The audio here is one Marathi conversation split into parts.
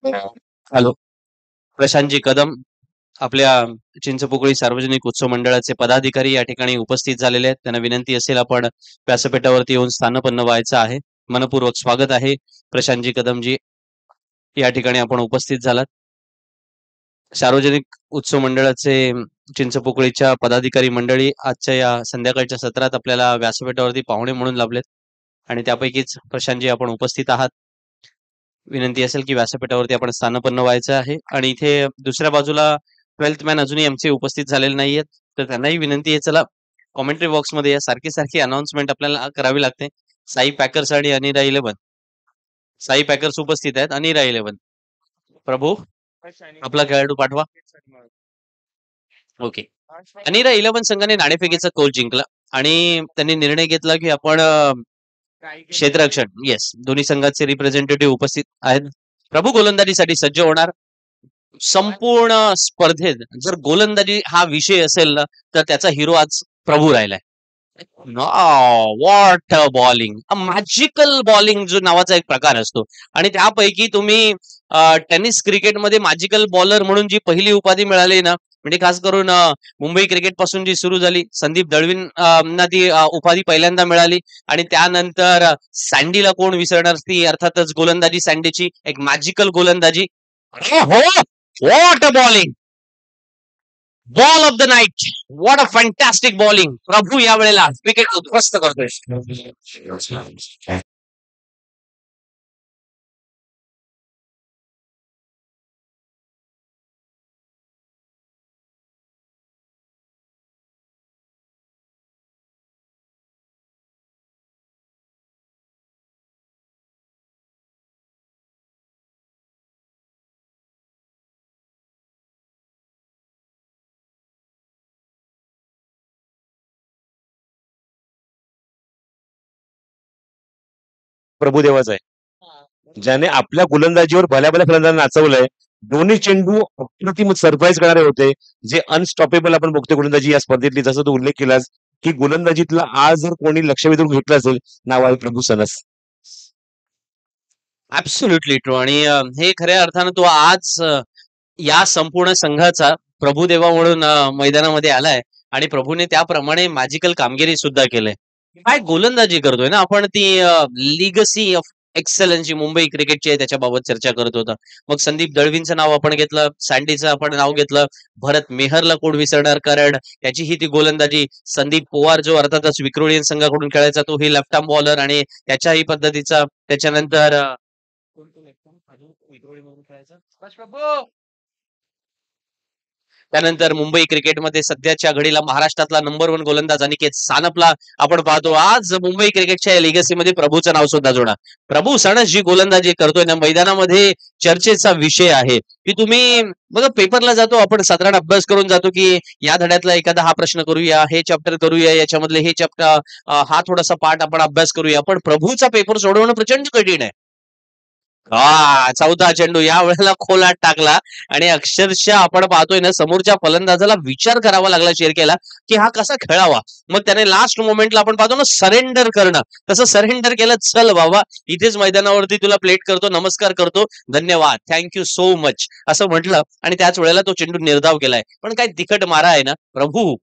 हॅलो. प्रशांतजी कदम आपल्या चिंचपोकळी सार्वजनिक उत्सव मंडळाचे पदाधिकारी या ठिकाणी उपस्थित झालेले आहेत. त्यांना विनंती असेल आपण व्यासपीठावरती येऊन स्थानपन्न व्हायचं आहे. मनपूर्वक स्वागत आहे प्रशांतजी कदमजी, या ठिकाणी आपण उपस्थित झालात. सार्वजनिक उत्सव मंडळाचे चिंचपोकळीच्या पदाधिकारी मंडळी आजच्या या संध्याकाळच्या सत्रात आपल्याला व्यासपीठावरती पाहुणे म्हणून लाभलेत आणि त्यापैकीच प्रशांतजी आपण उपस्थित आहात. विनंती असेल की व्यासपीठावरती आपण स्थानपन्न व्हायचं आहे. आणि इथे दुसऱ्या बाजूला 12th मॅन अजूनही आमचे उपस्थित झालेले नाहीयेत, तर त्यांनाही विनंती आहे, चला कॉमेंट्री बॉक्समध्ये या सारखी सारखी अनाउन्समेंट आपल्याला करावी लागते. साई पॅकर्स आणि अनिरा 11, साई पॅकर्स उपस्थित आहेत, अनिरा 11. प्रभू आपला खेळाडू पाठवा. ओके. अनिरा 11 संघाने नाणेफेकीचा कौल जिंकला आणि त्यांनी निर्णय घेतला की आपण क्षेत्ररक्षण, येस, दोन्ही संघाचे रिप्रेझेंटेटिव्ह उपस्थित आहेत. प्रभू गोलंदाजीसाठी सज्ज होणार. संपूर्ण स्पर्धेत जर गोलंदाजी हा विषय असेल ना, तर त्याचा हिरो आज प्रभू राहिलाय. व्हॉट बॉलिंग, मॅजिकल बॉलिंग जो नावाचा एक प्रकार असतो आणि त्यापैकी तुम्ही टेनिस क्रिकेटमध्ये मॅजिकल बॉलर म्हणून जी पहिली उपाधी मिळाली ना, म्हणजे खास करून मुंबई क्रिकेट पासून जी सुरू झाली, संदीप दळवीन ना ती उपाधी पहिल्यांदा मिळाली आणि त्यानंतर सँडीला कोण विसरणार, ती अर्थातच गोलंदाजी सँडीची एक मॅजिकल गोलंदाजी. हो, what a bowling, ball of the night, what a fantastic bowling. Prabhu या वेळेला विकेट उद्ध्वस्त करतोय. प्रभुदेवाचा आहे, ज्याने आपल्या गोलंदाजीवर भल्या भल्या फलंदाजांना नाचवलंय. दोन्ही चेंडू अप्रतिम सरप्राईज करणारे होते, जे अनस्टॉपेबल आपण बघतोय गोलंदाजी या स्पर्धेतली. जसं तू उल्लेख केलास की गोलंदाजीतला आज जर कोणी लक्ष वेधून घेतलं असेल, नाव आहे प्रभू सनस. Absolutely true. आणि हे खऱ्या अर्थानं तो आज या संपूर्ण संघाचा प्रभुदेवा म्हणून मैदानामध्ये आलाय आणि प्रभूने त्याप्रमाणे मॅजिकल कामगिरी सुद्धा केलंय. काय गोलंदाजी करतोय ना आपण, ती लिगसी ऑफ एक्सलन्सची मुंबई क्रिकेटची आहे, त्याच्याबाबत चर्चा करत होता. मग संदीप दळवींचं नाव आपण घेतलं, सँडीचं आपण नाव घेतलं, भरत मेहरला कोण विसरणार, कारण त्याची ही ती गोलंदाजी. संदीप पवार जो अर्थातच विक्रोळियन संघाकडून खेळायचा, तो ही लेफ्ट आर्म बॉलर आणि त्याच्याही पद्धतीचा. त्याच्यानंतर त्यानंतर मुंबई क्रिकेटमध्ये सध्याच्या घडीला महाराष्ट्रातला नंबर 1 गोलंदाज अनिकेत सानपला आपण पाहतो. आज मुंबई क्रिकेटच्या लेगसीमध्ये प्रभूचं नाव सुद्धा जोडा. प्रभू सणस जी गोलंदाजी करतोय ना मैदानामध्ये, चर्चेचा विषय आहे की तुम्ही बघा पेपरला जातो आपण, साधारण अभ्यास करून जातो की या धड्यातला एखादा हा प्रश्न करूया, हे चॅप्टर करूया, याच्यामधले हे चॅप्टर, हा थोडासा पार्ट आपण अभ्यास करूया. पण प्रभूचा पेपर सोडवणं प्रचंड कठीण आहे. चौथा चेंडू या वेळेला खोलात टाकला आणि अक्षरशः आपण पाहतोय ना, समोरच्या फलंदाजाला विचार करावा लागला शेरकेला की हा कसा खेळावा. मग त्याने लास्ट मोमेंटला आपण पाहतो ना सरेंडर करणं, तसं सरेंडर केलं. चल बाबा, इथेच मैदानावरती तुला प्लेट करतो, नमस्कार करतो, धन्यवाद, थँक्यू सो मच असं म्हटलं आणि त्याच वेळेला तो चेंडू निर्धाव केलाय. पण काय तिखट मारा आहे ना प्रभू.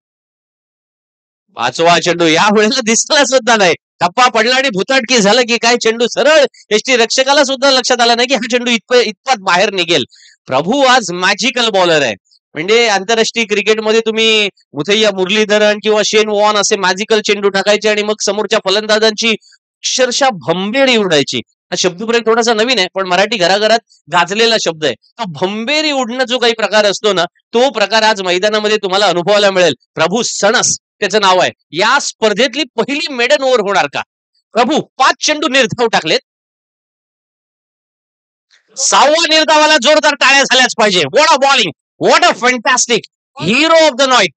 5वा चेंडू या वेळेला दिसला सुद्धा नाही, टप्पा पडला आणि भुताटकी झालं की काय, चेंडू सरळ एसटी रक्षकाला सुद्धा लक्षात आलं नाही की हा चेंडू इतपत बाहेर निघेल. प्रभू आज मॅजिकल बॉलर आहे. म्हणजे आंतरराष्ट्रीय क्रिकेटमध्ये तुम्ही मुथैया मुरलीधरन किंवा शेन वॉन असे मॅजिकल चेंडू टाकायचे आणि मग समोरच्या फलंदाजांची अक्षरशः भंबेरी उडायची. हा शब्दप्रयोग थोडासा नवीन आहे, पण मराठी घराघरात गाजलेला शब्द आहे. तो भंबेरी उडणं जो काही प्रकार असतो ना, तो प्रकार आज मैदानामध्ये तुम्हाला अनुभवायला मिळेल. प्रभू सणस त्याचं नाव आहे. या स्पर्धेतली पहिली मेडन ओव्हर होणार का? प्रभू 5 चेंडू निर्धाव टाकलेत. 6व्या निर्धावाला जोरदार टाळ्या झाल्याच पाहिजे. What a bowling, what a fantastic, hero of the night.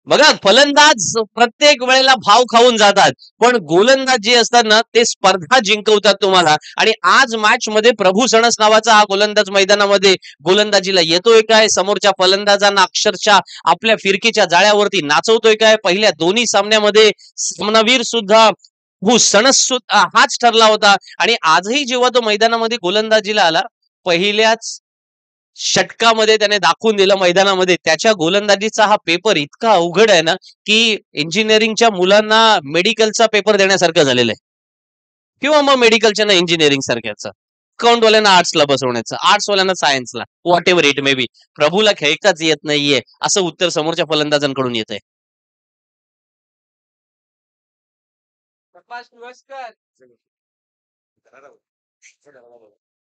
बघा फलंदाज प्रत्येक वेळेला भाव खाऊन जातात, पण गोलंदाज जे असतात ना ते स्पर्धा जिंकवतात तुम्हाला. आणि आज मॅच मध्ये प्रभू सणस नावाचा हा गोलंदाज मैदानामध्ये गोलंदाजीला येतोय काय, समोरच्या फलंदाजांना अक्षरशः आपल्या फिरकीच्या जाळ्यावरती नाचवतोय काय. पहिल्या दोन्ही सामन्यामध्ये सामनावीर सुद्धा सणस हाच ठरला होता. आणि आजही जेव्हा तो मैदानामध्ये गोलंदाजीला आला, पहिल्याच षटकामध्ये त्याने दाखवून दिलं मैदानामध्ये. त्याच्या गोलंदाजीचा हा पेपर इतका अवघड आहे ना, की इंजिनिअरिंगच्या मुलांना मेडिकलचा पेपर देण्यासारखं झालेलं आहे, किंवा मग मेडिकलच्या ना इंजिनिअरिंग सारख्याच. अकाउंटवाल्यांना आर्ट्सला बसवण्याचं, आर्ट्सवाल्यांना सायन्सला, whatever it may be. प्रभूला खेळताच येत नाहीये असं उत्तर समोरच्या फलंदाजांकडून येत आहे.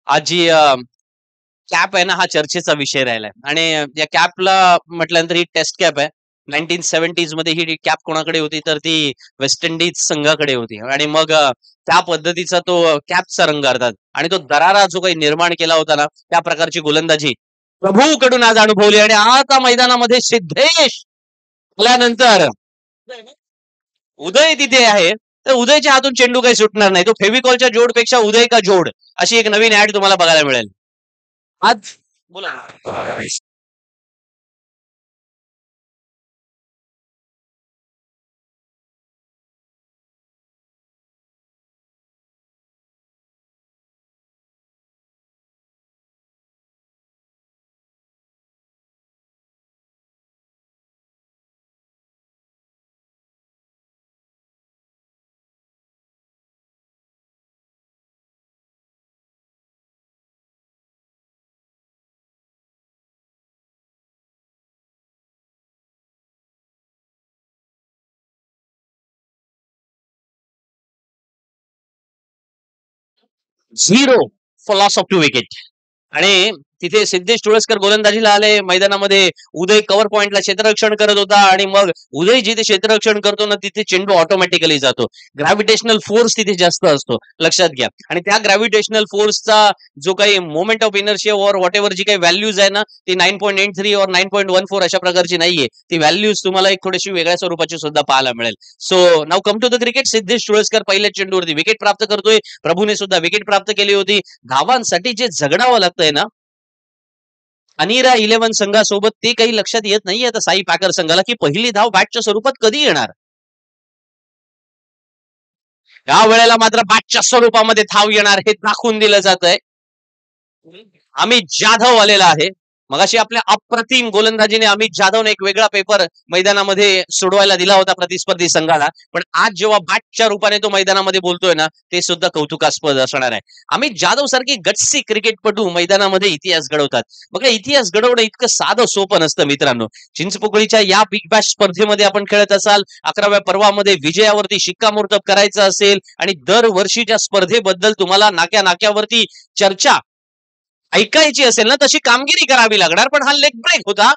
आज जी कॅप आहे ना, हा चर्चेचा विषय राहिलाय. आणि या कॅपला म्हटल्यानंतर ही टेस्ट कॅप आहे. 1970s मध्ये ही कॅप कोणाकडे होती, तर ती वेस्ट इंडिज संघाकडे होती. आणि मग त्या पद्धतीचा तो कॅपचा रंग अर्थात, आणि तो दरारा जो काही निर्माण केला होता ना, त्या प्रकारची गोलंदाजी प्रभूकडून आज अनुभवली. आणि आता मैदानामध्ये सिद्धेश आल्यानंतर उदय तिथे आहे, तर उदयच्या हातून चेंडू काही सुटणार नाही. तो फेविकॉलच्या जोडपेक्षा उदय का जोड अशी एक नवीन ऍड तुम्हाला बघायला मिळेल आज. बोला ना. 0 फॉर लॉस ऑफ 2 विकेट. आणि तिथे सिद्धेश तुळसकर गोलंदाजीला आले मैदानामध्ये. उदय कव्हर पॉइंटला क्षेत्ररक्षण करत होता, आणि मग उदय जिथे क्षेत्ररक्षण करतो ना, तिथे चेंडू ऑटोमॅटिकली जातो. ग्रॅव्हिटेशनल फोर्स तिथे जास्त असतो, लक्षात घ्या. आणि त्या ग्रॅव्हिटेशनल फोर्सचा जो काही मोमेंट ऑफ इनर्शिया और व्हॉट एव्हर जी काही व्हॅल्यूज आहे ना, ती 9.83 और 9.14 अशा प्रकारची नाहीये. ती व्हॅल्यूज तुम्हाला एक थोडीशी वेगळ्या स्वरूपाची सुद्धा पाहायला मिळेल. So now come to the cricket. Siddhesh Tulaskar पहिल्या चेंडूवरती विकेट प्राप्त करतोय. प्रभूने सुद्धा विकेट प्राप्त केली होती. धावांसाठी जे झगडावं लागतंय ना अनिरा 11 संघासोबत, ते काही लक्षात येत नाहीये आता साई पॅकर संघाला, की पहिली धाव बॅटच्या स्वरूपात कधी येणार. या वेळेला मात्र बॅटच्या स्वरूपामध्ये धाव येणार हे दाखवून दिलं जात आहे. अमित जाधव आलेला आहे. मगाशी आपल्या अप्रतिम गोलंदाजीने अमित जाधवने एक वेगळा पेपर मैदानामध्ये सोडवायला दिला होता प्रतिस्पर्धी संघाला. पण आज जेव्हा बॅटच्या रूपाने तो मैदानामध्ये बोलतोय ना, ते सुद्धा कौतुकास्पद असणार आहे. अमित जाधव सारखी गटसी क्रिकेटपटू मैदानामध्ये इतिहास घडवतात. बघा, इतिहास घडवणं इतकं साधं सोपं नसतं मित्रांनो. चिंचपोकळीच्या या बिग बॅश स्पर्धेमध्ये आपण खेळत असाल, 11व्या पर्वामध्ये विजयावरती शिक्कामोर्तब करायचं असेल, आणि दरवर्षीच्या स्पर्धेबद्दल तुम्हाला नाक्या नाक्यावरती चर्चा ऐकायची असेल ना, तशी कामगिरी करावी लागणार. पण हा लेग ब्रेक होता,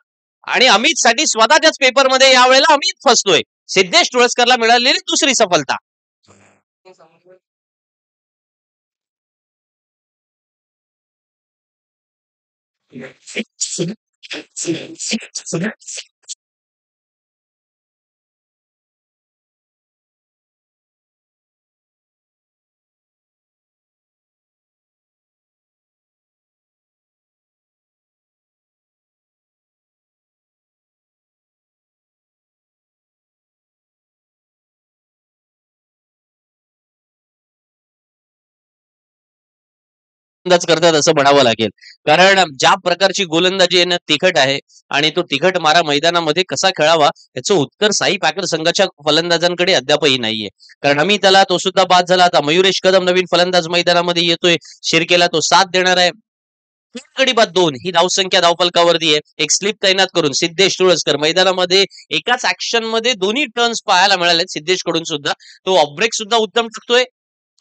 आणि अमित साठी स्वतःच्याच पेपरमध्ये यावेळेला अमित फसतोय. सिद्धेश तुळसकरला मिळालेली दुसरी सफलता. अंदाज करतात असं म्हणावं लागेल. कारण ज्या प्रकारची गोलंदाजी आहे ना, तिखट आहे. आणि तो तिखट मारा मैदानामध्ये कसा खेळावा याचं उत्तर साई पॅकर संघाच्या फलंदाजांकडे अद्यापही नाहीये. कारण अमिताला तो सुद्धा बाद झाला. आता मयुरेश कदम नवीन फलंदाज मैदानामध्ये येतोय. शिर्केला तो साथ देणार आहे. 3 गडी बाद 2 ही धावसंख्या धावफलकावरती आहे. एक स्लिप तैनात करून सिद्धेश तुळसकर मैदानामध्ये एकाच ऍक्शन मध्ये दोन्ही टर्न्स पाहायला मिळाले सिद्धेश कडून सुद्धा. तो ऑफ ब्रेक सुद्धा उत्तम टाकतोय.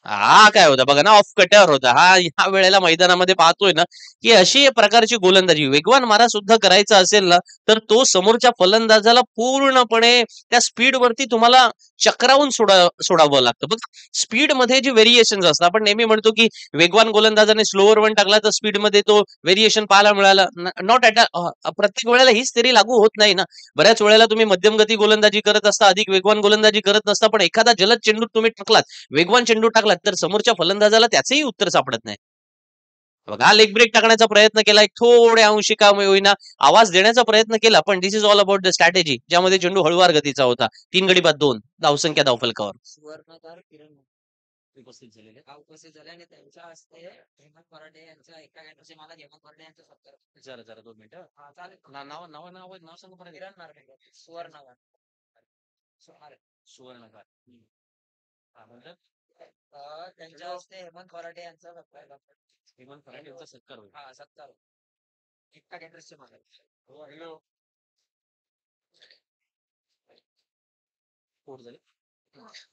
हा काय होता बघा ना, ऑफ कट्यावर होता हा. ह्या वेळेला मैदानामध्ये पाहतोय ना, की अशी प्रकारची गोलंदाजी वेगवान मारा सुद्धा करायचा असेल ना, तर तो समोरच्या फलंदाजाला पूर्णपणे त्या स्पीड वरती तुम्हाला चक्रावून सोडावं लागतं. बघ, स्पीड मध्ये जे व्हेरिएशन असतात, आपण नेहमी म्हणतो की वेगवान गोलंदाजाने स्लोअर वन टाकला तर स्पीड मध्ये तो व्हेरिएशन पाहायला मिळाला. नॉट ॲट प्रत्येक वेळेला हीच theory लागू होत नाही ना. बऱ्याच वेळेला तुम्ही मध्यम गती गोलंदाजी करत असता, अधिक वेगवान गोलंदाजी करत नसता, पण एखादा जलद चेंडू तुम्ही टाकलात, वेगवान चेंडू टाकलात, तर समोरच्या फलंदाजाला त्याचंही उत्तर सापडत नाही. बघा, लेग ब्रेक टाकण्याचा प्रयत्न केला, एक थोड्या अंशी का होईना आवाज देण्याचा प्रयत्न केला, पण this is all about the strategy, ज्यामध्ये चेंडू हळुवार गतीचा होता. 3 गडी बाद 2 धावसंख्या धावफलकावर. उपस्थित झालेले उपस्थित झाले आणि त्यांच्या हस्ते हेमंत पराडे यांच्या एका गॅटरचे मला हेमंत पराडे यांचा सत्कार. जरा जरा 2 मिनिटं चालेल. नाव सांगा परत किरण नार्वेकर सुवर्णकार सुवर्णकार हा म्हणतात त्यांच्या हस्ते हेमंत पराडे यांचा सत्कार करतात. हेमंत पराडे यांचा सत्कार होईल हा सत्कार एका गॅटरचे मला. हॅलो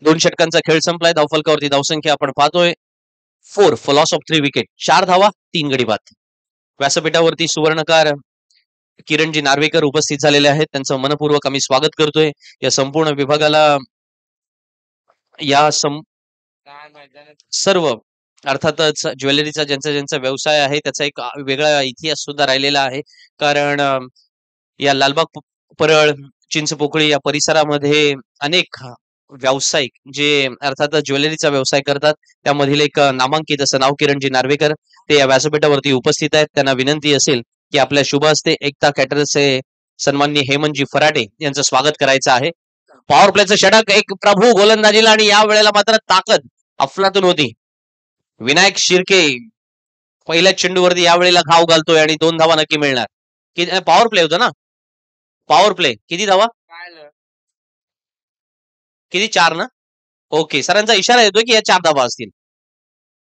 दोन षटकांचा खेळ संपलाय. धावफलकावरती धावसंख्या आपण पाहतोय 4 for loss of 3 विकेट 4 धावा 3 गडी बाद. व्यासपीठावरती सुवर्णकार किरणजी नार्वेकर उपस्थित झालेले आहेत. त्यांचं मनपूर्वक आम्ही स्वागत करतोय. या संपूर्ण विभागाला या सर्व अर्थातच ज्वेलरीचा ज्यांचा ज्यांचा व्यवसाय आहे त्याचा एक वेगळा इतिहास सुद्धा राहिलेला आहे. कारण या लालबाग परळ चिंचपोकळी या परिसरामध्ये अनेक व्यावसायिक जे अर्थातच ज्वेलरीचा व्यवसाय करतात त्यामधील एक नामांकित असं नाव किरणजी नार्वेकर ते या व्यासपीठावरती उपस्थित आहेत. त्यांना विनंती असेल की आपल्या शुभ हस्ते एकता कॅटरर्सचे सन्माननीय हेमंतजी फराडे यांचं स्वागत करायचं आहे. पॉवर प्लेचं षटक एक प्रभू गोलंदाजीला आणि या वेळेला मात्र ताकद अफलातून होती. विनायक शिर्के पहिल्याच चेंडूवरती या वेळेला घाव घालतोय आणि 2 धावा नक्की मिळणार. पॉवर प्ले होतं ना पॉवर प्ले किती धावा किती 4 ना ओके सरांचा इशारा येतोय की या 4 धावा असतील.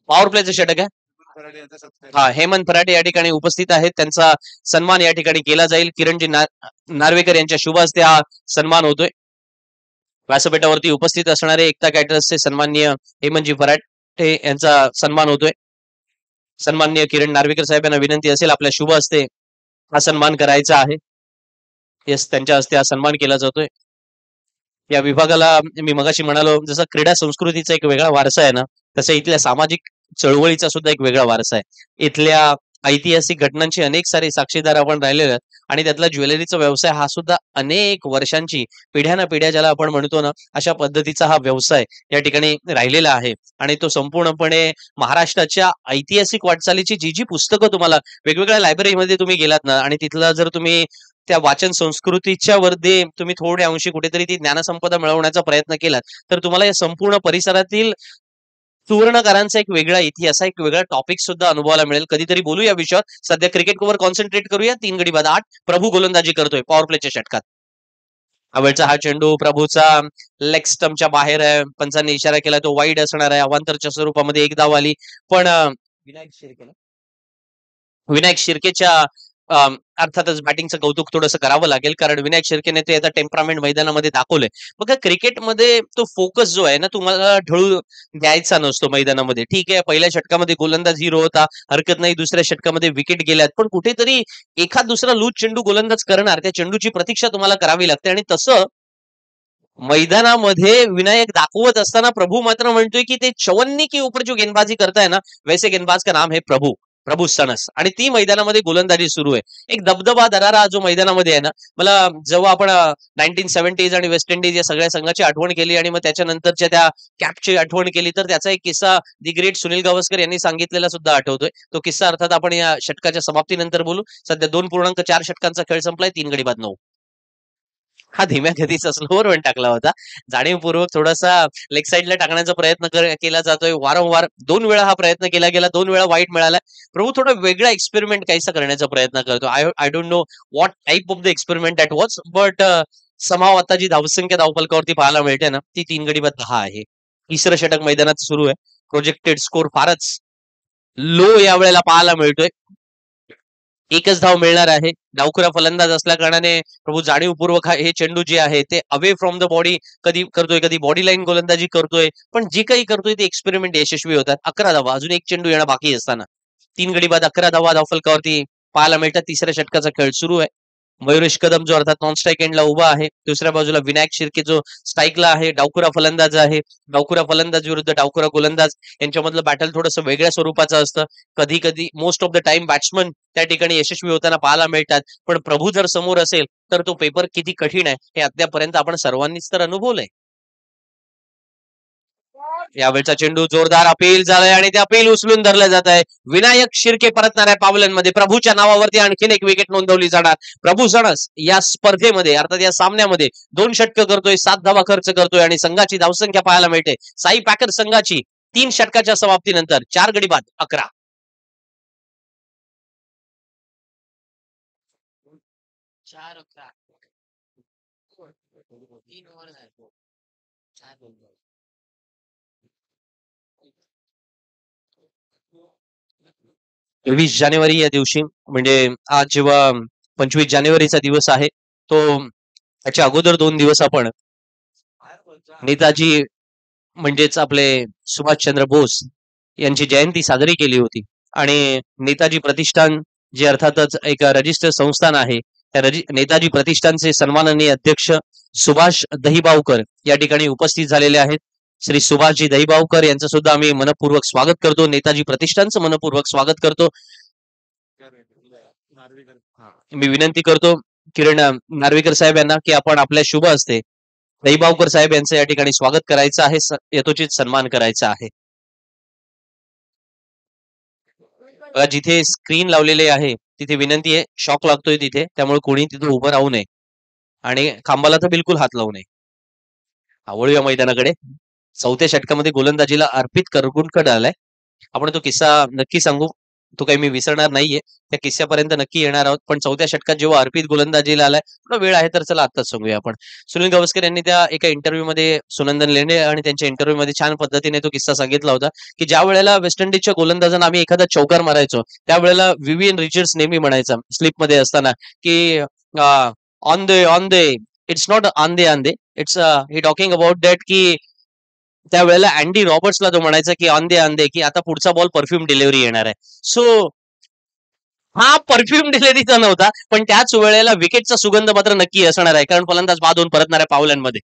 पॉवर प्लेचं षटक आहे हा हेमंत फराडे या ठिकाणी उपस्थित आहेत. त्यांचा सन्मान या ठिकाणी केला जाईल. किरणजी नार्वेकर यांच्या शुभ हस्ते हा सन्मान होतोय. व्यासपीठावरती उपस्थित असणारे एकता कॅटरर्सचे सन्माननीय हेमंतजी फराडे यांचा सन्मान होतोय. सन्माननीय किरण नार्वेकर साहेब यांना विनंती असेल आपल्या शुभ हस्ते हा सन्मान करायचा आहे. येस त्यांच्या हस्ते हा सन्मान केला जातोय. या विभागाला मी मगाशी म्हणालो जसं क्रीडा संस्कृतीचा एक वेगळा वारसा आहे ना तसं इथल्या सामाजिक चळवळीचा सुद्धा एक वेगळा वारसा आहे. इथल्या ऐतिहासिक घटनांची अनेक सारे साक्षीदार आपण राहिलेले आहेत आणि त्यातला ज्वेलरीचा व्यवसाय हा सुद्धा अनेक वर्षांची पिढ्याना पिढ्या ज्याला आपण म्हणतो ना अशा पद्धतीचा हा व्यवसाय या ठिकाणी राहिलेला आहे. आणि तो संपूर्णपणे महाराष्ट्राच्या ऐतिहासिक वाटचालीची जी जी पुस्तकं तुम्हाला वेगवेगळ्या लायब्ररीमध्ये तुम्ही गेलात ना आणि तिथला जर तुम्ही त्या वाचन संस्कृतीच्या वरती तुम्ही थोड्या अंशी कुठेतरी ती ज्ञानसंपदा मिळवण्याचा प्रयत्न केलात तर तुम्हाला या संपूर्ण परिसरातील सुवर्णकारांचा एक वेगळा इतिहास एक वेगळा टॉपिक सुद्धा अनुभवायला मिळेल. कधीतरी बोलू या विषयावर. सध्या क्रिकेटवर कॉन्सन्ट्रेट करूया. 3 गडी बाद 8 प्रभू गोलंदाजी करतोय पॉवर प्लेच्या षटकात. अवेळचा हा चेंडू प्रभूचा लेग स्टम्पच्या बाहेर आहे. पंचांनी इशारा केला तो वाईड असणार आहे. अवांतरच्या स्वरूपामध्ये एक धाव आली पण विनायक शिर्केच्या अर्थातच बॅटिंगचं कौतुक थोडंसं करावं लागेल कारण विनायक शिर्केने ते आता टेम्परामेंट मैदानामध्ये दाखवलंय. बघा क्रिकेटमध्ये तो फोकस जो आहे ना तुम्हाला ढळू द्यायचा नसतो मैदानामध्ये. ठीक आहे पहिल्या षटकामध्ये गोलंदाज हिरो होता हरकत नाही. दुसऱ्या षटकामध्ये विकेट गेल्यात पण कुठेतरी एखाद दुसरा लूज चेंडू गोलंदाज करणार त्या चेंडूची प्रतीक्षा तुम्हाला करावी लागते. आणि तसं मैदानामध्ये विनायक दाखवत असताना प्रभू मात्र म्हणतोय की ते 54 के ऊपर जो गेंदबाजी करता है ना वैसे गेंदबाज का नाम है प्रभू सणस. आणि ती मैदानामध्ये गोलंदाजी सुरू आहे. एक दबदबा दरारा जो मैदानामध्ये आहे ना मला जेव्हा आपण 1970s आणि वेस्ट इंडिज या सगळ्या संघाची आठवण केली आणि मग त्याच्यानंतरच्या त्या कॅपची आठवण केली तर त्याचा एक किस्सा दी ग्रेट सुनील गावस्कर यांनी सांगितलेला सुद्धा आठवतोय. तो किस्सा अर्थात आपण या षटकाच्या समाप्तीनंतर बोलू. सध्या 2.4 षटकांचा खेळ संपलाय 3 गडी बाद 9. हा धीम्या गतीचा स्लोअर वन टाकला होता. जाणीवपूर्वक थोडासा लेग साईडला टाकण्याचा प्रयत्न केला जातोय. वारंवार 2 वेळा हा प्रयत्न केला गेला. 2 वेळा वाईट मिळाला. प्रभू थोडा वेगळा एक्सपेरिमेंट काहीसा करण्याचा प्रयत्न करतो. I don't know what type of the experiment that was but समाव आता जी धावसंख्या धावफलकावरती पाहायला मिळते ना ती 3 गडी बाद 10 आहे. तिसरं षटक मैदानात सुरू आहे. प्रोजेक्टेड स्कोर फारच लो या वेळेला पाहायला मिळतोय. एकच धाव मिळणार आहे. डावखुरा फलंदाज असल्या कारणाने प्रभू जाणीवपूर्वक हे चेंडू जे आहे ते अवे फ्रॉम द बॉडी कधी करतोय कधी बॉडी लाईन गोलंदाजी करतोय पण जे काही करतोय ते एक्सपेरिमेंट यशस्वी होतात. 11 धावा अजून एक चेंडू येणं बाकी असताना 3 गडी बाद 11 धावा धावफलकावरती पाहायला मिळतात. तिसऱ्या षटकाचा खेळ सुरू आहे. मयुरेश कदम जो अर्थात नॉन स्ट्राईक एंडला उभा आहे. दुसऱ्या बाजूला विनायक शिर्के जो स्ट्राईकला आहे. डावखुरा फलंदाज आहे. डावखुरा फलंदाज विरुद्ध डावखुरा गोलंदाज यांच्यामधलं बॅटल थोडंसं वेगळ्या स्वरूपाचं असतं. कधी कधी most of the time batsman त्या ठिकाणी यशस्वी होताना पाहायला मिळतात. पण प्रभू जर समोर असेल तर तो पेपर किती कठीण आहे हे अद्यापर्यंत आपण सर्वांनीच तर अनुभवलंय. यावेळचा चेंडू जोरदार अपील झालाय आणि ते अपील उचलून धरलं जात आहे. विनायक शिर्के परतणाऱ्या पावलांमध्ये प्रभूच्या नावावरती आणखीन एक विकेट नोंदवली जाणार. प्रभू सणस या स्पर्धेमध्ये अर्थात या सामन्यामध्ये 2 षटकं करतोय 7 धावा खर्च करतोय आणि संघाची धावसंख्या पाहायला मिळते. साई पॅकर संघाची 3 षटकाच्या समाप्तीनंतर 4 गडी बाद 11. चार 11 तीन ओव्हर झाले 4 बॉल 23 जानेवारी या दिवशी म्हणजे आज जेव्हा 25 जानेवारीचा दिवस आहे तो त्याच्या अगोदर 2 दिवस आपण नेताजी म्हणजेच आपले सुभाषचंद्र बोस यांची जयंती साजरी केली होती आणि नेताजी प्रतिष्ठान जे अर्थातच एक रजिस्टर संस्थान आहे त्या नेताजी प्रतिष्ठानचे सन्माननीय अध्यक्ष सुभाष दहिबावकर या ठिकाणी उपस्थित झालेले आहेत. श्री सुभाषजी दहिबावकर यांचं सुद्धा आम्ही मनपूर्वक स्वागत करतो. नेताजी प्रतिष्ठानचं मनपूर्वक स्वागत करतो. मी विनंती करतो किरण नार्वेकर साहेब यांना की आपण आपल्या शुभ हस्ते दहिबावकर साहेब यांचं या ठिकाणी स्वागत करायचं आहे, यथोचित सन्मान करायचा आहे. जिथे स्क्रीन लावलेले आहे तिथे विनंती आहे, शॉक लागतोय तिथे, त्यामुळे कोणी तिथे उभं राहू नये आणि खांबाला तर बिलकुल हात लावू नये. वळूया मैदानाकडे. 4थ्या षटकामध्ये गोलंदाजीला अर्पित करगुंडकर आलाय. आपण तो किस्सा नक्की सांगू, तो काही मी विसरणार नाहीये. त्या किस्स्यापर्यंत नक्की येणार आहोत. पण 4थ्या षटकात जेव्हा अर्पित गोलंदाजीला आलाय, थोडा वेळ आहे तर चला आत्ताच सांगूया आपण. सुनील गावस्कर यांनी त्या एका इंटरव्ह्यू मध्ये सुनंदन लेंडे आणि त्यांच्या इंटरव्ह्यू मध्ये छान पद्धतीने तो किस्सा सांगितला होता की ज्या वेळेला वेस्ट इंडिजच्या गोलंदाजांना आम्ही एखादा चौकार मारायचो त्यावेळेला विवियन रिचर्ड्स नेहमी म्हणायचा स्लिप मध्ये असताना की on they it's not on they it's he talking about that की त्यावेळेला अँडी रॉबर्ट्सला तो म्हणायचा की ऑन दे की आता पुढचा बॉल परफ्यूम डिलिव्हरी येणार आहे. सो हा परफ्यूम डिलिव्हरीचा नव्हता, पण त्याच वेळेला विकेटचा सुगंध मात्र नक्की असणार आहे कारण फलंदाज बाद होऊन परतणाऱ्या पावलांमध्ये.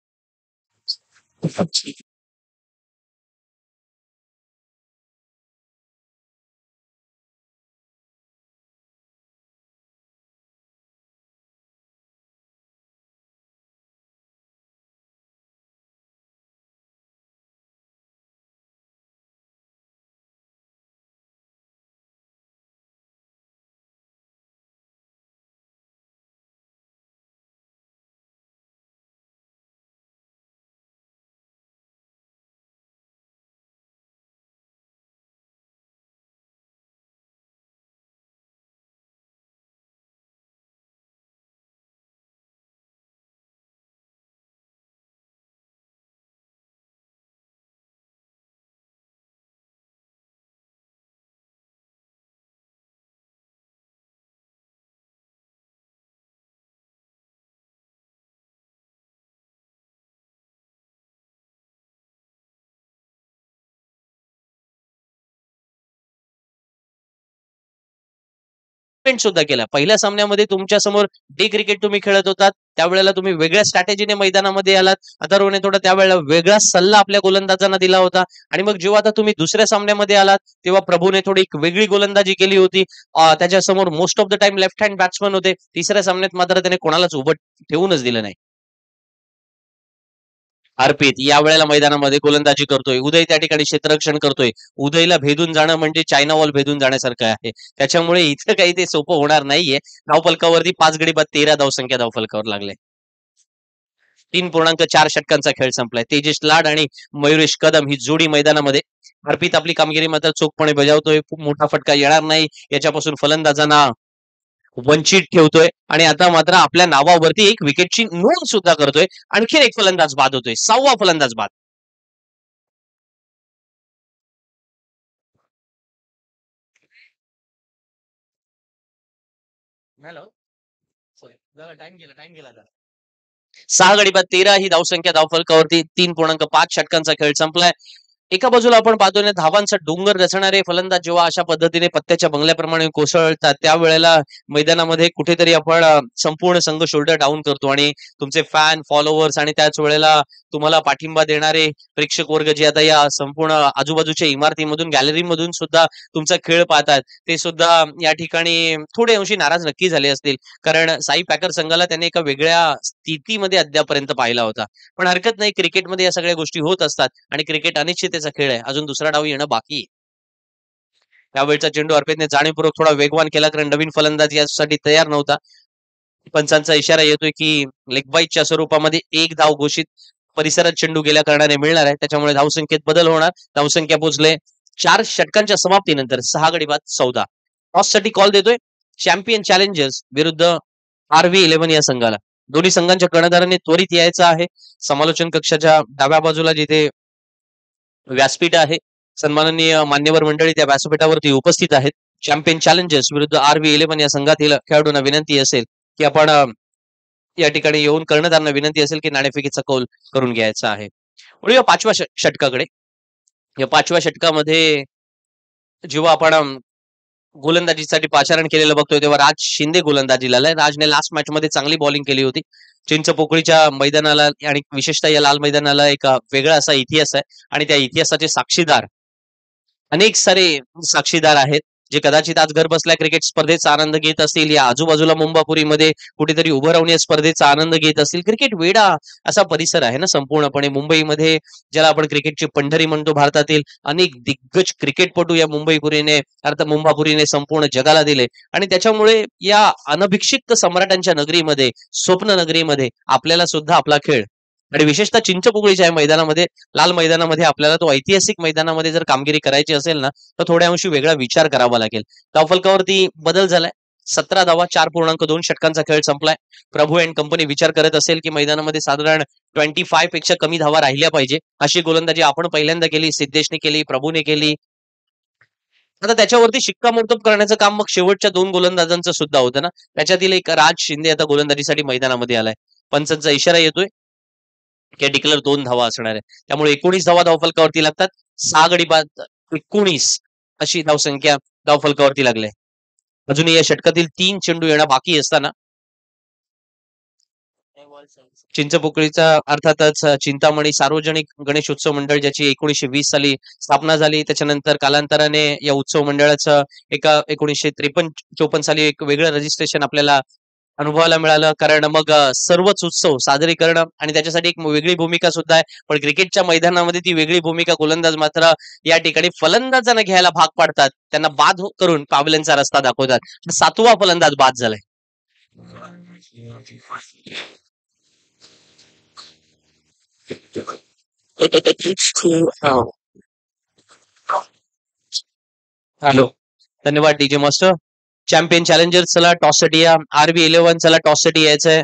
सुद्धा केला. पहिल्या सामन्यामध्ये तुमच्या समोर डे क्रिकेट तुम्ही खेळत होतात, त्यावेळेला तुम्ही वेगळ्या स्ट्रॅटेजीने मैदानामध्ये आलात. अथर्वने थोडा त्यावेळेला वेगळा सल्ला आपल्या गोलंदाजांना दिला होता आणि मग जेव्हा आता तुम्ही दुसऱ्या सामन्यामध्ये आलात तेव्हा प्रभूने थोडी एक वेगळी गोलंदाजी केली होती. त्याच्यासमोर most of the time left hand batsman होते. तिसऱ्या सामन्यात मात्र त्याने कोणालाच उभं ठेवूनच दिलं नाही. अर्पित या वेळेला मैदानामध्ये गोलंदाजी करतोय. उदय त्या ठिकाणी क्षेत्ररक्षण करतोय. उदयला भेदून जाणं म्हणजे चायना वॉल भेदून जाण्यासारखं आहे. त्याच्यामुळे इथं काही ते सोपं होणार नाहीये. धावफलकावरती 5 गडी बाद 13 धावसंख्या धावफलकावर लागले. 3.4 षटकांचा खेळ संपलाय. तेजस लाड आणि मयुरेश कदम ही जोडी मैदानामध्ये. अर्पित आपली कामगिरी मात्र चोखपणे बजावतोय. खूप मोठा फटका येणार नाही याच्यापासून फलंदाजांना वंचित ठेवतोय आणि आता मात्र आपल्या नावावरती एक विकेटची नोंद सुद्धा करतोय. आणखीन एक फलंदाज बाद होतोय. 6वा फलंदाज बाद. टाइम गेला 6 गडी बाद 13 ही धावसंख्या धावफलकावरती. 3.5 षटकांचा खेळ संपलाय. एका बाजूला आपण पाहतोय धावांचा डोंगर रचणारे फलंदाज जेव्हा अशा पद्धतीने पत्त्याच्या बंगल्याप्रमाणे कोसळतात त्यावेळेला मैदानामध्ये कुठेतरी आपण संपूर्ण संघ शोल्डर डाऊन करतो आणि तुमचे फॅन फॉलोअर्स आणि त्याच वेळेला तुम्हाला पाठिंबा देणारे प्रेक्षक वर्ग जे आता या संपूर्ण आजूबाजूच्या इमारतीमधून गॅलरीमधून सुद्धा तुमचा खेळ पाहतात ते सुद्धा या ठिकाणी थोडे अंशी नाराज नक्की झाले असतील कारण साई पॅकर संघाला त्याने एका वेगळ्या स्थितीमध्ये अद्यापर्यंत पाहिला होता. पण हरकत नाही, क्रिकेटमध्ये या सगळ्या गोष्टी होत असतात आणि क्रिकेट अनिश्चिततेचा खेळ आहे. अजून दुसरा डाव येणं बाकी आहे. त्यावेळचा चेंडू अर्पितने जाणीवपूर्वक थोडा वेगवान केला कारण नवीन फलंदाज यासाठी तयार नव्हता. पंचांचा इशारा येतोय की लेग बाईटच्या स्वरूपामध्ये 1 धाव घोषित परिसरात चेंडू गेल्या कारणाने मिळणार आहे. त्याच्यामुळे धावसंख्येत बदल होणार. धावसंख्या पोहोचले 4 षटकांच्या समाप्तीनंतर 6 गडी बाद 14. टॉस साठी कॉल देतोय चॅम्पियन चॅलेंजर्स विरुद्ध RV11 या संघाला. दोन्ही संघांच्या कर्णधारांनी त्वरित यायचं आहे. समालोचन कक्षाच्या डाव्या बाजूला जिथे व्यासपीठ आहे, सन्माननीय मान्यवर मंडळी त्या व्यासपीठावरती उपस्थित आहेत. चॅम्पियन चॅलेंजर्स विरुद्ध RV11 या संघातील खेळाडूंना विनंती असेल की आपण या ठिकाणी येऊन कर्णधारांना विनंती असेल की नाणेफेकीचा कौल करून घ्यायचा आहे. वळूया 5व्या षटकाकडे. या 5व्या षटकामध्ये जेव्हा आपण गोलंदाजीसाठी पाचारण केलेलं बघतोय तेव्हा राज शिंदे गोलंदाजीला आलाय. राजने लास्ट मॅच मध्ये चांगली बॉलिंग केली होती. चिंचपोकळीच्या मैदानाला आणि विशेषतः या लाल मैदानाला एक वेगळा असा इतिहास आहे आणि त्या इतिहासाचे साक्षीदार अनेक सारे साक्षीदार आहेत जे कदाचित आज घर बसल्या क्रिकेट स्पर्धेचा आनंद घेत असतील, या आजूबाजूला मुंबापुरीमध्ये कुठेतरी उभं राहून या स्पर्धेचा आनंद घेत असतील. क्रिकेट वेडा असा परिसर आहे ना संपूर्णपणे. मुंबईमध्ये ज्याला आपण क्रिकेटची पंढरी म्हणतो, भारतातील अनेक दिग्गज क्रिकेटपटू या मुंबईपुरीने अर्थात मुंबापुरीने संपूर्ण जगाला दिले आणि त्याच्यामुळे या अनभिषिक्त सम्राटांच्या नगरीमध्ये, स्वप्न नगरीमध्ये आपल्याला सुद्धा आपला खेळ आणि विशेषतः चिंचपोकळीच्या या मैदानामध्ये, लाल मैदानामध्ये आपल्याला तो ऐतिहासिक मैदानामध्ये जर कामगिरी करायची असेल ना तर थोड्या अंशी वेगळा विचार करावा लागेल. धावफलकावरती बदल झालाय. 17 धावा 4.2 षटकांचा खेळ संपलाय. प्रभू अँड कंपनी विचार करत असेल की मैदानामध्ये साधारण 25 पेक्षा कमी धावा राहिल्या पाहिजे. अशी गोलंदाजी आपण पहिल्यांदा केली, सिद्धेशने केली, प्रभूने केली. आता त्याच्यावरती शिक्कामोर्तब करण्याचं काम मग शेवटच्या 2 गोलंदाजांचं सुद्धा होतं ना. त्याच्यातील एक राज शिंदे आता गोलंदाजीसाठी मैदानामध्ये आलाय. पंचांचा इशारा येतोय की डिक्लेअर 2 धावा असणार आहे. त्यामुळे 19 धावा धावफलकावरती लागतात. 6 गडी बाद 19 अशी धावसंख्या धावफलकावरती लागली. अजूनही या षटकातील 3 चेंडू येणं बाकी असताना चिंचपोकळीचा अर्थातच चिंतामणी सार्वजनिक गणेश उत्सव मंडळ ज्याची 1920 साली स्थापना झाली. त्याच्यानंतर कालांतराने या उत्सव मंडळाचं एका 1953-54 साली एक वेगळं रजिस्ट्रेशन आपल्याला अनुभवायला मिळालं. कारण मग सर्वच उत्सव साजरे करणं आणि त्याच्यासाठी एक वेगळी भूमिका सुद्धा आहे. पण क्रिकेटच्या मैदानामध्ये ती वेगळी भूमिका गोलंदाज मात्र या ठिकाणी फलंदाजांना घ्यायला भाग पाडतात. त्यांना बाद करून पावलांचा रस्ता दाखवतात. 7वा फलंदाज बाद झालाय. हॅलो, धन्यवाद डीजे मास्टर. चॅम्पियन चॅलेंजर्स चला टॉस साठी या. RV11 चला टॉस साठी यायचंय.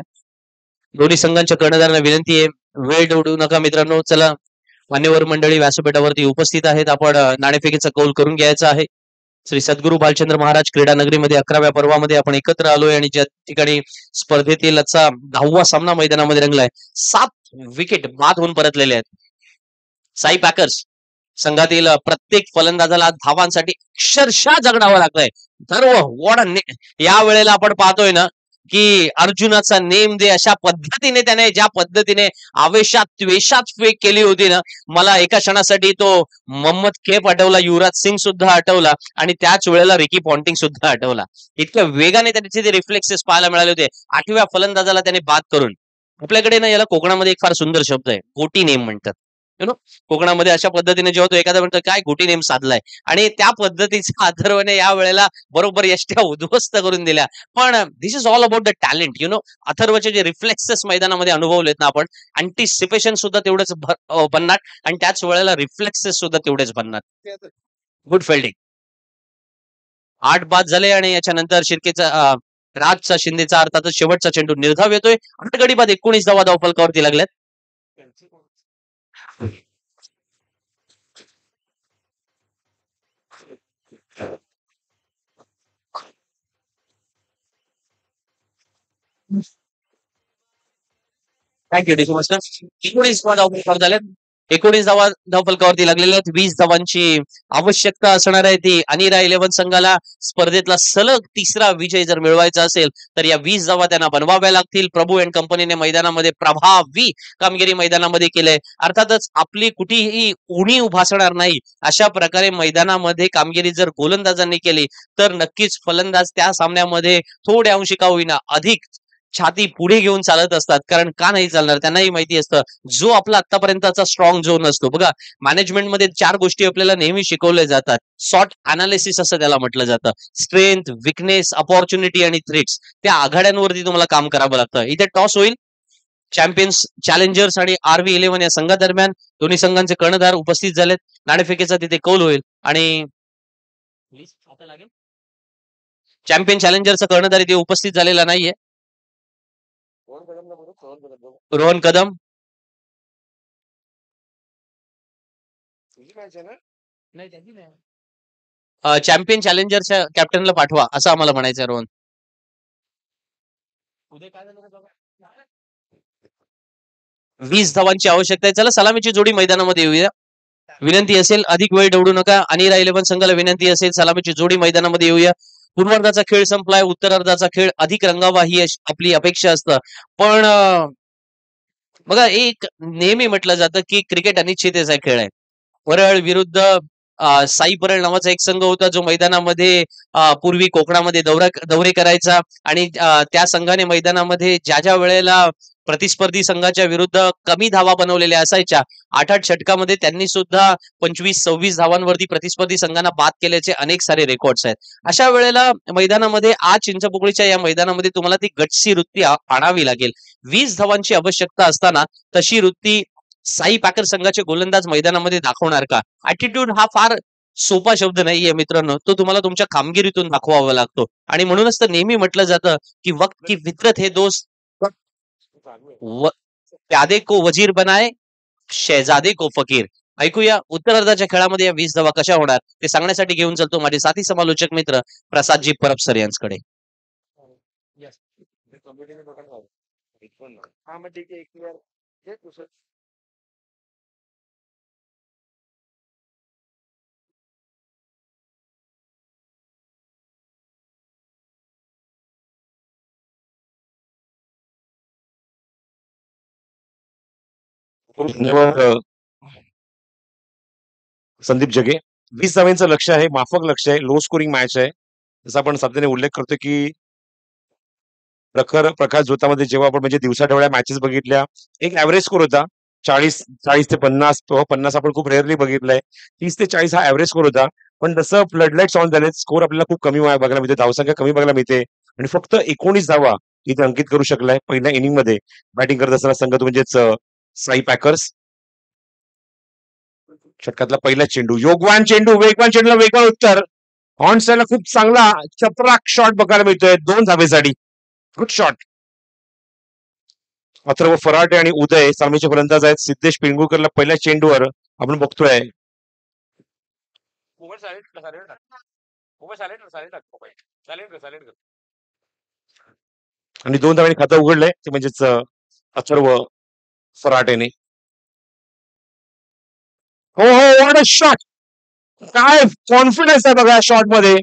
दोन्ही संघांच्या कर्णधारांना विनंती आहे वेळ निवडू नका मित्रांनो. चला, मान्यवर मंडळी व्यासपीठावरती उपस्थित आहेत. आपण नाणेफेकीचा कौल करून घ्यायचा आहे. श्री सद्गुरू बालचंद्र महाराज क्रीडा नगरीमध्ये 11व्या पर्वामध्ये आपण एकत्र आलोय आणि ज्या ठिकाणी स्पर्धेतील आजचा 10वा सामना मैदानामध्ये रंगलाय. 7 विकेट बाद होऊन परतलेले आहेत. साई पॅकर्स संघातील प्रत्येक फलंदाजाला धावांसाठी अक्षरशः जगडावं लागतंय. सर्व या वेळेला आपण पाहतोय ना की अर्जुनाचा नेम दे अशा पद्धतीने त्याने ज्या पद्धतीने आवेशात त्वेषात फेक केली होती ना, मला एका क्षणासाठी तो मोहम्मद कैफ आठवला, युवराज सिंग सुद्धा आठवला आणि त्याच वेळेला रिकी पॉन्टिंग सुद्धा आठवला. इतक्या वेगाने त्याचे ते रिफ्लेक्सेस पाहायला मिळाले होते. 8व्या फलंदाजाला त्याने बाद करून. आपल्याकडे ना याला कोकणामध्ये एक फार सुंदर शब्द आहे, गोटी नेम म्हणतात. कोकणामध्ये अशा पद्धतीने जेव्हा तो एखादा म्हणतो काय गोटी नेम साधलाय आणि त्या पद्धतीच्या अथर्वने या वेळेला बरोबर यष्ट्या उद्ध्वस्त करून दिल्या. पण this is all about the talent. अथर्वचे जे रिफ्लेक्सेस मैदानामध्ये अनुभवलेत ना आपण, अँटिसिपेशन सुद्धा तेवढंच बनणार आणि त्याच वेळेला रिफ्लेक्सेस सुद्धा तेवढेच बनणार. Good fielding. 8 बाद झाले आणि याच्यानंतर शिर्केचा राजचा शिंदेचा अर्थातच शेवटचा चेंडू निर्धाव येतोय. 8 गडी बाद 19 धावा धावफलकावरती लागल्यात. Thank you D master. 19 धावा झाल्यात. 19 धावा धावफलकावरती लागलेल्या आहेत. 20 धावांची आवश्यकता असणार आहे. ती अनिरा 11 संघाला स्पर्धेतला सलग 3रा विजय जर मिळवायचा असेल तर या 20 धावा त्यांना बनवाव्या लागतील. प्रभू अँड कंपनीने मैदानामध्ये प्रभावी कामगिरी मैदानामध्ये केलंय. अर्थातच आपली कुठेही उणीव भासणार नाही अशा प्रकारे मैदानामध्ये कामगिरी जर गोलंदाजांनी केली तर नक्कीच फलंदाज त्या सामन्यामध्ये थोड्या अंशी का होईना अधिक छाती पुढे घेऊन चालत असतात. कारण का नाही चालणार, त्यांनाही माहिती असतं जो आपला आतापर्यंतचा स्ट्रॉंग झोन असतो. बघा, मॅनेजमेंटमध्ये 4 गोष्टी आपल्याला नेहमी शिकवल्या जातात. सॉर्ट अनालिसिस असं त्याला म्हटलं जातं. स्ट्रेंथ, विकनेस, अपॉर्च्युनिटी आणि थ्रेट्स, त्या आघाड्यांवरती तुम्हाला काम करावं लागतं. इथे टॉस होईल. चॅम्पियन्स चॅलेंजर्स आणि RV11 या संघादरम्यान दोन्ही संघांचे कर्णधार उपस्थित झालेत. नाणेफेकीचा तिथे कौल होईल आणि चॅम्पियन चॅलेंजरचा कर्णधार इथे उपस्थित झालेला नाहीये. रोहन कदम चॅम्पियन चॅलेंजरच्या कॅप्टनला पाठवा असं आम्हाला म्हणायचं रोहन. 20 धावांची आवश्यकता आहे. चला सलामीची जोडी मैदानामध्ये येऊया. विनंती असेल अधिक वेळ दौडू नका. अनिरा 11 संघाला विनंती असेल सलामीची जोडी मैदानामध्ये येऊया. पूर्वार्धाचा खेळ संपलाय. उत्तरार्धाचा खेळ अधिक रंगावा ही आपली अपेक्षा असतं. पण बघा एक नेहमी म्हटलं जातं की क्रिकेट अनिश्चिततेचा खेळ आहे. परळ विरुद्ध साई परळ नावाचा एक संघ होता जो मैदानामध्ये पूर्वी कोकणामध्ये दौरे करायचा आणि त्या संघाने मैदानामध्ये ज्या ज्या वेळेला प्रतिस्पर्धी संघाच्या विरुद्ध कमी धावा बनवलेल्या असायच्या 8-8 षटकामध्ये त्यांनी सुद्धा 25-26 धावांवरती प्रतिस्पर्धी संघांना बाद केल्याचे अनेक सारे रेकॉर्ड्स आहेत. अशा वेळेला मैदानामध्ये आज चिंचपोकळीच्या या मैदानामध्ये तुम्हाला ती गटसी वृत्ती आणावी लागेल. 20 धावांची आवश्यकता असताना तशी वृत्ती साई पॅकर संघाचे गोलंदाज मैदानामध्ये दाखवणार का? ऍटिट्यूड हा फार सोपा शब्द नाहीये मित्रांनो. तो तुम्हाला तुमच्या कामगिरीतून दाखवावा लागतो आणि म्हणूनच तर नेहमी म्हटलं जातं की वक्त की फितरत हे दोस्त प्यादे को वजीर बनाए शहजादे को फकीर. ऐकूया उत्तरार्धाच्या खेळामध्ये या 20 धावा कशा होणार ते सांगण्यासाठी घेऊन चलतो माझे साथी समालोचक मित्र प्रसादजी परब सर यांच्याकडे. धन्यवाद संदीप जगे. 20 धावांचं लक्ष आहे. माफक लक्ष आहे. लो स्कोरिंग मॅच आहे. जसं आपण सातत्याने उल्लेख करतो की प्रकाश झोतामध्ये जेव्हा आपण म्हणजे दिवसाढवळ्या मॅचेस बघितल्या एक ऍव्हरेज स्कोर होता 40 ते 50. 50 आपण खूप रेअरली बघितलंय. 30 ते 40 हा ऍव्हरेज स्कोर होता. पण जसं फ्लड लाईट्स ऑन झाले स्कोर आपल्याला खूप कमी बघायला मिळते. धावसंख्या कमी बघायला मिळते आणि फक्त 19 धावा इथे अंकित करू शकलाय पहिल्या इनिंग मध्ये बॅटिंग करत असताना संघ म्हणजेच साई पॅकर्स. षटकातला पहिला चेंडू वेगवान चेंडूला वेगवान उत्तर. ऑन साईडला खूप चांगला चपराक शॉट बघायला मिळतोय 2 धावेसाठी. Good shot. अथर्व फराटे आणि उदय सामीचे फलंदाज आहेत. सिद्धेश पिंगुळकरला पहिल्या चेंडूवर आपण बघतोय आणि 2 धावांनी खातं उघडलंय ते म्हणजेच अथर्व फराटेने. हो व्हॉट अ शॉट. काय कॉन्फिडन्स आहे बघा शॉट मध्ये.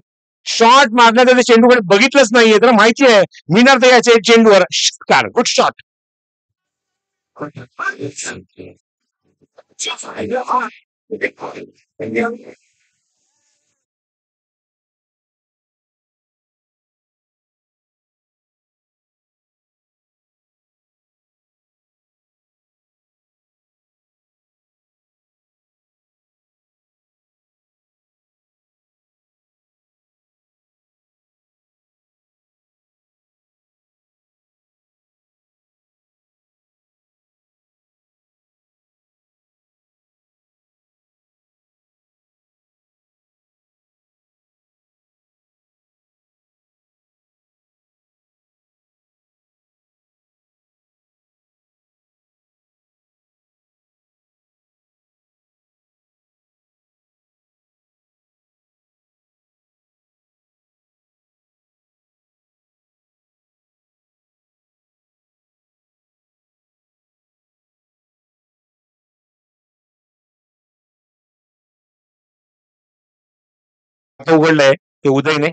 शॉट मारण्याचा ते चेंडूकडे बघितलंच नाहीये तर माहिती आहे मिळणार तर याच्या चेंडूवर. Good shot. उघडलंय ते उदयने.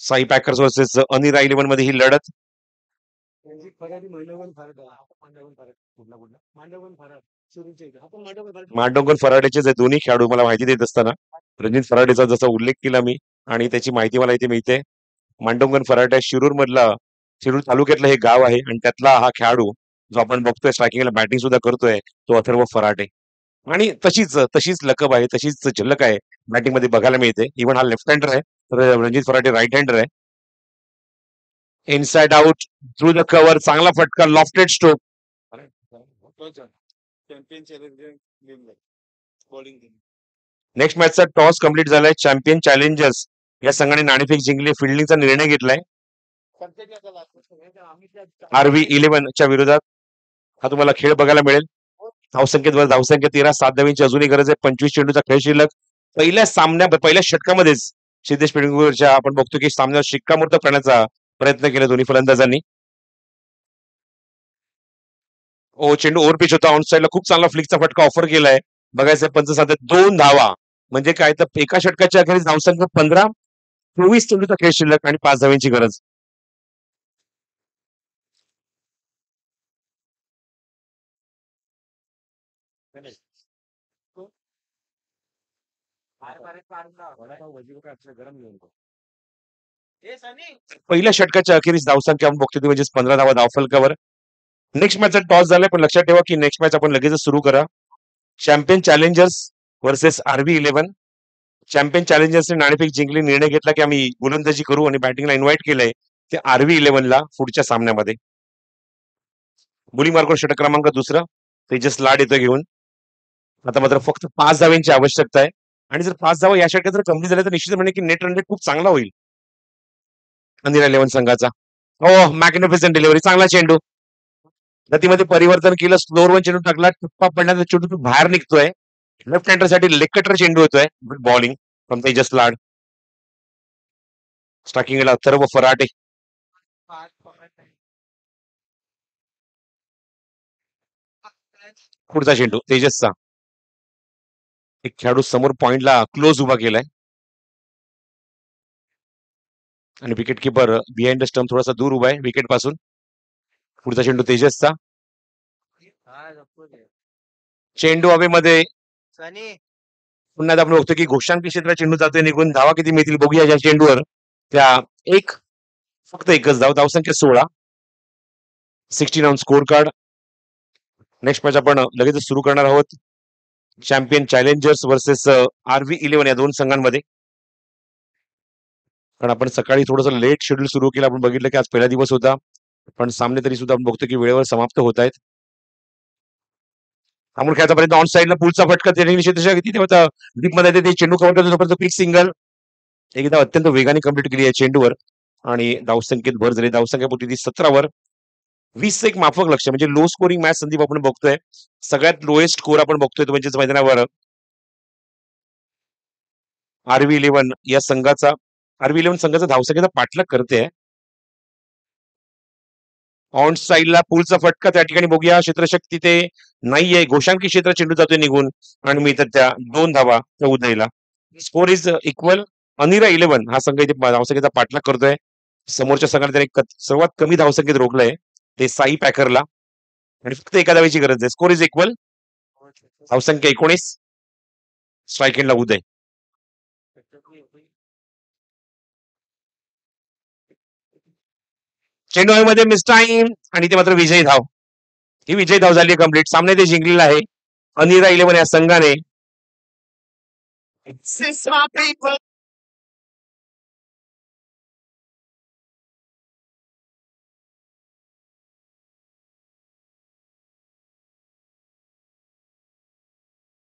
साई पॅकर्स वर्सेस अनिरा 11 मध्ये ही लढत. मांडवकर फराडेचे जे दोन्ही खेळाडू मला माहिती देत असताना रणजित फराडेचा जसा उल्लेख केला मी आणि त्याची माहिती मला इथे मिळते. मांडवकर फराडे शिरूर मधला शिरूर तालुक्यातलं हे गाव आहे आणि त्यातला हा खेळाडू जो आपण बघतोय स्ट्रायकिंगला बॅटिंग सुद्धा करतोय तो अथर्व फराटे. आणि तशीच लकब आहे तशीच झलक आहे बॅटिंग मध्ये बघायला मिळते. इव्हन हा लेफ्ट हँडर आहे रणजित फराटे राईट हँडर आहे. Inside out through the cover, चांगला फटका, लॉफ्टेड स्ट्रोक. नेक्स्ट मॅचचा टॉस कंप्लीट झालाय. चॅम्पियन चॅलेंजर्स या संघाने नाणेफेक जिंकली, फिल्डिंगचा निर्णय घेतलाय RV11 च्या विरोधात. हा तुम्हाला खेळ बघायला मिळेल. धावसंख्येवर धावसंख्या 13, 7 धावांची अजूनही गरज आहे. 25 चेंडूचा खेळ शिल्लक. पहिल्या षटकामध्येच सिद्धेश पेडणेकरच्या आपण बघतो की सामन्यावर शिक्कामोर्तब करण्याचा प्रयत्न केला दोन्ही फलंदाजांनी. चेंडू ओव्हरपिच होता. ऑन साईडला खूप चांगला फ्लिकचा फटका ऑफर केलाय. बघायचं पंच सांगतात 2 धावा, म्हणजे काय तर एका षटकाच्या अखेरीस धावसंख्या 15, 24 चेंडूचा खेळ शिल्लक आणि 5 धावांची गरज. पहिल्या षटकाच्या अखेरीस धावसंख्या आपण बघतो ती म्हणजे 15 धावा धावफलकावर. नेक्स्ट मॅचचा टॉस झालाय, पण लक्षात ठेवा की नेक्स्ट मॅच आपण लगेचच सुरू करा. Champion Challengers versus RV11. चॅम्पियन चॅलेंजर्सने नाणेफेक जिंकली, निर्णय घेतला की आम्ही गोलंदाजी करू आणि बॅटिंगला इन्व्हाइट केलंय ते RV11ला पुढच्या सामन्यामध्ये. बुलिंग मार्कवर षटक क्रमांक 2 तेजस लाड येतो घेऊन. आता मात्र फक्त 5 धावांची आवश्यकता आहे, आणि जर 5 धावा या षटकात जर कमी झाल्या तर निश्चित म्हणजे की नेट रन रेट खूप चांगला होईल अंधेरा 11 संघाचा. मॅग्निफिसंट डिलिव्हरी, चांगला चेंडू. गतीमध्ये परिवर्तन केलं, स्लोअर वन चेंडू टाकला, टप्पा पडण्याचा चेंडू बाहेर निघतोय. लेफ्ट हँडर साठी लेग कटर चेंडू होतोय. बॉलिंग फ्रॉम तेजस लाड. स्ट्रायकिंगला अथर्व फराटे. पुढचा चेंडू तेजसचा. एक खेळाडू समोर पॉइंटला क्लोज उभा केलाय आणि wicket keeper behind the stump थोडासा दूर उभा आहे विकेट पासून. पुढचा चेंडू तेजसचा. चेंडू हवेमध्ये. पुन्हा आपण बघतो की घोषांकी क्षेत्रात चेंडू जातोय निघून. धावा किती मिळतील बघूया या चेंडूवर. फक्त एकच धाव, धावसंख्या 16. 16 on score card. Next match आपण लगेच सुरू करणार आहोत. चॅम्पियन चॅलेंजर्स वर्सेस RV11 या दोन संघांमध्ये. कारण आपण सकाळी थोडंसं लेट शेड्यूल सुरू केलं. आपण बघितलं की आज पहिला दिवस होता, पण सामने तरी सुद्धा आपण बघतो की वेळेवर समाप्त होत आहेत. थांबून खेळायचा पर्यंत ऑन साईडला पुढचा फटका किती तेव्हा डीप मध्ये ते चेंडू कव्हर करतो तोपर्यंत क्विक सिंगल. एकदा अत्यंत वेगाने कंप्लीट केली आहे चेंडूवर आणि धावसंख्येत भर झाली. धावसंख्या पोटी ती 17वर. 20 एक माफक लक्ष, म्हणजे लो स्कोरिंग मॅच संदीप आपण बघतोय. सगळ्यात लोएस्ट स्कोर आपण बघतोय तो म्हणजे मैदानावर RV11 संघाचा धावसंख्येचा पाठलाग करते. ऑन साईडला पुलचा फटका त्या ठिकाणी बघूया. क्षेत्रशक तिथे नाहीये. घोषांकी क्षेत्र चेंडू जातोय निघून आणि मी तर त्या 2 धावा त्या उदयला. Score is equal. अनिरा 11 हा संघ इथे धावसंख्येचा पाठलाग करतोय. समोरच्या संघाने त्याने सर्वात कमी धावसंख्येत रोखलंय ते साई पॅकरला आणि फक्त एका धावेची गरज आहे. Score is equal. धावसंख्या 19. स्ट्राईक एंडला उदय. चेंडू मध्ये मिस टाइम आणि ते मात्र विजयी धाव. ही विजयी धाव झाली कंप्लीट. सामने ते जिंकलेला आहे अनिरा 11 या संघाने.